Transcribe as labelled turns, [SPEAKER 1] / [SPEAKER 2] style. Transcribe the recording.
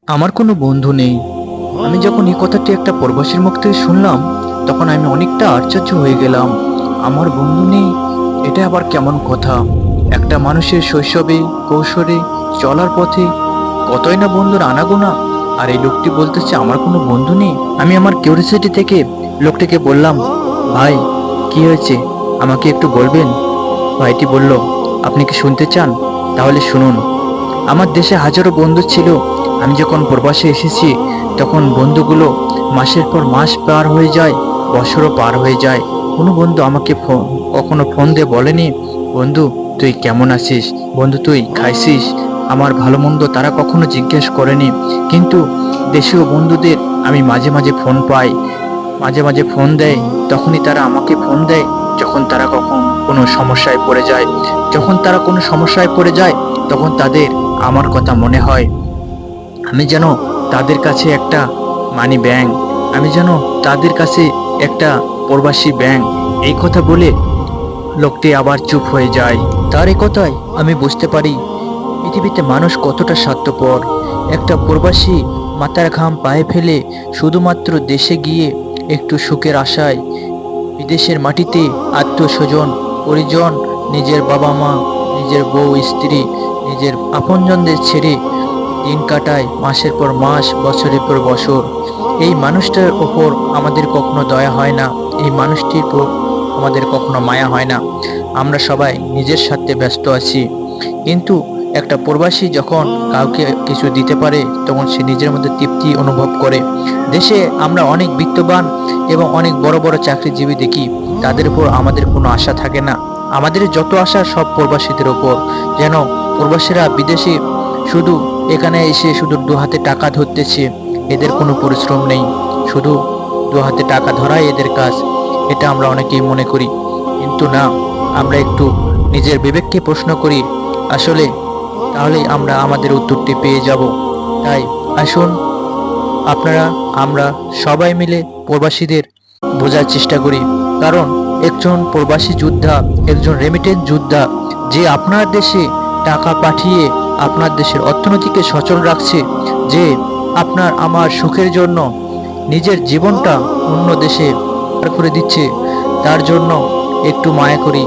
[SPEAKER 1] আমার কোনো বন্ধু নেই। আমি যখন এই কথাটি একটা প্রবাসীর মুখ থেকে শুনলাম, তখন আমি অনেকটা আশ্চর্য হয়ে গেলাম। আমার বন্ধু নেই, এটা আবার কেমন কথা? একটা মানুষের শৈশবে, কৈশোরে, চলার পথে কতই না বন্ধুর আনাগোনা, আর এই লোকটি বলতেছে আমার কোনো বন্ধু নেই। আমি আমার কিউরিসিটি থেকে লোকটিকে বললাম, ভাই, কি হয়েছে, আমাকে একটু বলবেন? ভাইটি বলল, আপনি কি শুনতে চান? তাহলে শুনুন। আমার দেশে হাজারো বন্ধু ছিল। আমি যখন প্রবাসে এসেছি, তখন বন্ধুগুলো মাসের পর মাস পার হয়ে যায়, বছরও পার হয়ে যায়। কোনো বন্ধু আমাকে কখনো ফোন দিয়ে বলেনি, বন্ধু তুই কেমন আছিস, বন্ধু তুই খাইছিস, আমার ভালো মন্দ তারা কখনো জিজ্ঞেস করেনি। কিন্তু দেশীয় বন্ধুদের আমি মাঝে মাঝে ফোন পাই, মাঝে মাঝে ফোন দেয়। তখনই তারা আমাকে ফোন দেয় যখন তারা কখন কোনো সমস্যায় পড়ে যায়। যখন তারা কোনো সমস্যায় পড়ে যায়, তখন তাদের আমার কথা মনে হয়। আমি যেন তাদের কাছে একটা মানি ব্যাংক, আমি যেন তাদের কাছে একটা প্রবাসী ব্যাংক। এই কথা বলে লোকটি আবার চুপ হয়ে যায়। তার এই কথায় আমি বুঝতে পারি পৃথিবীতে মানুষ কতটা স্বার্থপর। একটা প্রবাসী মাথার ঘাম পায়ে ফেলে শুধুমাত্র দেশে গিয়ে একটু সুখের আশায় বিদেশের মাটিতে আত্মীয়-স্বজন, পরিজন, নিজের বাবা মা, নিজের বউ স্ত্রী, নিজের আপনজনদের ছেড়ে দিন কাটায় মাসের পর মাস, বছরের পর বছর। এই মানুষটার ওপর আমাদের কখনো দয়া হয় না, এই মানুষটির উপর আমাদের কখনো মায়া হয় না। আমরা সবাই নিজের স্বার্থে ব্যস্ত আছি। কিন্তু একটা প্রবাসী যখন কাউকে কিছু দিতে পারে, তখন সে নিজের মধ্যে তৃপ্তি অনুভব করে। দেশে আমরা অনেক বিত্তবান এবং অনেক বড় বড় চাকরিজীবী দেখি, তাদের উপর আমাদের কোনো আশা থাকে না। আমাদের যত আশা সব প্রবাসীদের ওপর। যেন প্রবাসীরা বিদেশে শুধু এখানে এসে শুধু দু হাতে টাকা ধরতেছে, এদের কোনো পরিশ্রম নেই, শুধু দু হাতে টাকা ধরাই এদের কাজ, এটা আমরা অনেকেই মনে করি। কিন্তু না, আমরা একটু নিজের বিবেককে প্রশ্ন করি, আসলে তাহলেই আমরা আমাদের উত্তরটি পেয়ে যাব। তাই আসুন আপনারা, আমরা সবাই মিলে প্রবাসীদের বোঝার চেষ্টা করি। কারণ একজন প্রবাসী যোদ্ধা, একজন রেমিটেন্স যোদ্ধা, যে আপনার দেশে টাকা পাঠিয়ে আপনার দেশের অর্থনীতিকে সচল রাখছে, যে আপনার আমার সুখের জন্য নিজের জীবনটা অন্য দেশে পার করে দিচ্ছে, তার জন্য একটু মায়া করি,